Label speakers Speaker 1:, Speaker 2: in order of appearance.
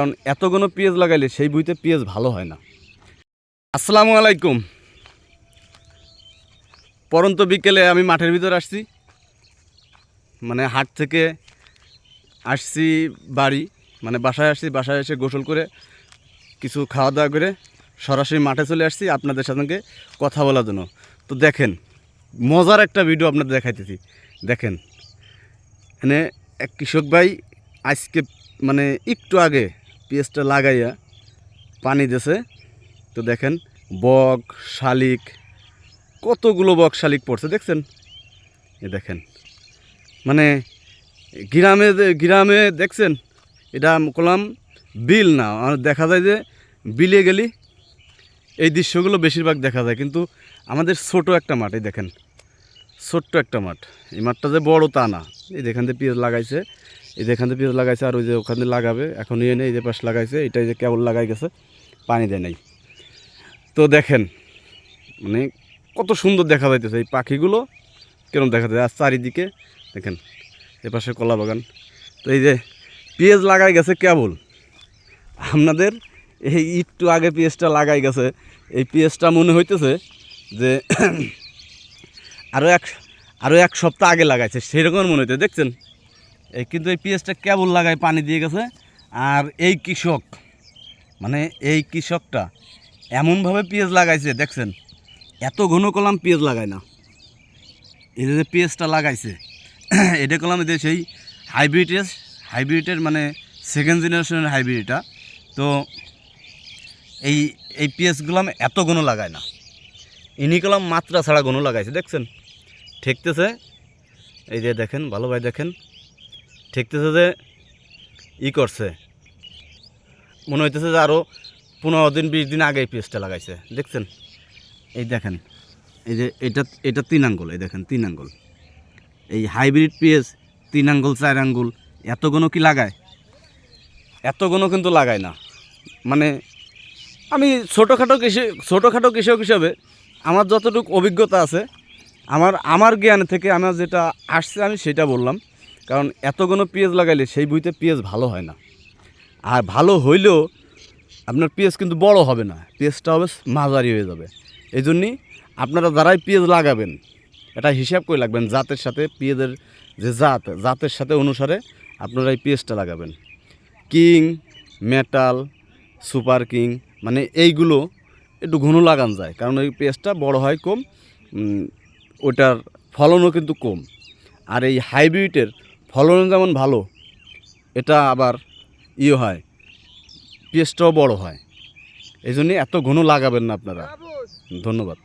Speaker 1: কারণ এতগুলো পেঁয়াজ লাগাইলে সেই বুইতে পেঁয়াজ ভালো হয় না। আসসালামু আলাইকুম। পরন্ত বিকেলে আমি মাঠের ভিতর আসছি, মানে হাট থেকে আসছি বাড়ি, মানে বাসায় আসছি। বাসায় এসে গোসল করে কিছু খাওয়া দাওয়া করে সরাসরি মাঠে চলে আসছি আপনাদের সঙ্গে কথা বলার জন্য। তো দেখেন, মজার একটা ভিডিও আপনাদের দেখাইতেছি। দেখেন, এখানে এক কৃষক ভাই আজকে মানে একটু আগে পেঁয়াজটা লাগাইয়া পানি দিয়েছে। তো দেখেন, বক শালিক, কতগুলো বক শালিক পড়ছে দেখছেন। এ দেখেন, মানে গ্রামে দেখছেন, এটা করলাম বিল না, আর দেখা যায় যে বিলে গেলি এই দৃশ্যগুলো বেশিরভাগ দেখা যায়। কিন্তু আমাদের ছোট একটা মাঠ, এই দেখেন ছোট্ট একটা মাঠ, এই মাঠটা যে বড় তা না। এই যেখান থেকে পেঁয়াজ লাগাইছে, এই যেখান থেকে পেঁয়াজ লাগাইছে, আর ওই যে ওখানে লাগাবে এখন এনে এই যে পাশ লাগাইছে, এটাই যে কেবল লাগাই গেছে, পানি দেয় নাই। তো দেখেন, মানে কত সুন্দর দেখা যাইতেছে এই পাখিগুলো, কেরম দেখা যায়। আর চারিদিকে দেখেন এপাশে কলা বাগান। তো এই যে পেঁয়াজ লাগাই গেছে কেবল, আপনাদের এই একটু আগে পেঁয়াজটা লাগাই গেছে। এই পেঁয়াজটা মনে হইতেছে যে আরও এক সপ্তাহ আগে লাগাইছে, সেরকম মনে হইতে দেখছেন। কিন্তু এই পেঁয়াজটা কেবল লাগায় পানি দিয়ে গেছে। আর এই কৃষক, মানে এই কৃষকটা এমনভাবে পেঁয়াজ লাগাইছে দেখছেন, এত ঘন কলাম পেঁয়াজ লাগায় না। এই যে পেঁয়াজটা লাগাইছে এটা কলাম যে সেই হাইব্রিডের মানে সেকেন্ড জেনারেশনের হাইব্রিড এটা। তো এই পেঁয়াজগুলো এত ঘন লাগায় না, ইনি কলাম মাত্রা ছাড়া ঘন লাগাইছে দেখছেন। ঠেকতেছে, এই যে দেখেন ভালোভাবে দেখেন, ঠেকতেছে যে করছে, মনে হইতেছে যে আরও 15 দিন 20 দিন আগে এই পেঁয়াজটা লাগাইছে দেখছেন। এই দেখেন, এই যে এটা 3 আঙ্গুল, এই দেখেন 3 আঙ্গুল। এই হাইব্রিড পেঁয়াজ 3 আঙ্গুল 4 আঙ্গুল এত ঘন কি লাগায়? এত ঘন কিন্তু লাগায় না। মানে আমি ছোটোখাটো কৃষক হিসাবে আমার যতটুকু অভিজ্ঞতা আছে, আমার জ্ঞান থেকে আমার যেটা আসছে আমি সেটা বললাম। কারণ এত ঘন পেঁয়াজ লাগাইলে সেই বুইতে পেঁয়াজ ভালো হয় না। আর ভালো হইলেও আপনার পেঁয়াজ কিন্তু বড় হবে না, পেঁয়াজটা হবে মাঝারি হয়ে যাবে। এই জন্যই আপনারা যারাই পেঁয়াজ লাগাবেন এটা হিসাব করে লাগবেন, জাতের সাথে পেঁয়াজের যে জাতের সাথে অনুসারে আপনারা এই পেঁয়াজটা লাগাবেন। কিং, মেটাল, সুপার কিং, মানে এইগুলো একটু ঘন লাগান যায়, কারণ এই পেঁয়াজটা বড় হয় কম, ওটার ফলনও কিন্তু কম। আর এই হাইব্রিডের ফলন যেমন ভালো, এটা আবার হয়, পেঁয়াজটাও বড় হয়। এই জন্যে এত ঘন লাগাবেন না আপনারা। ধন্যবাদ।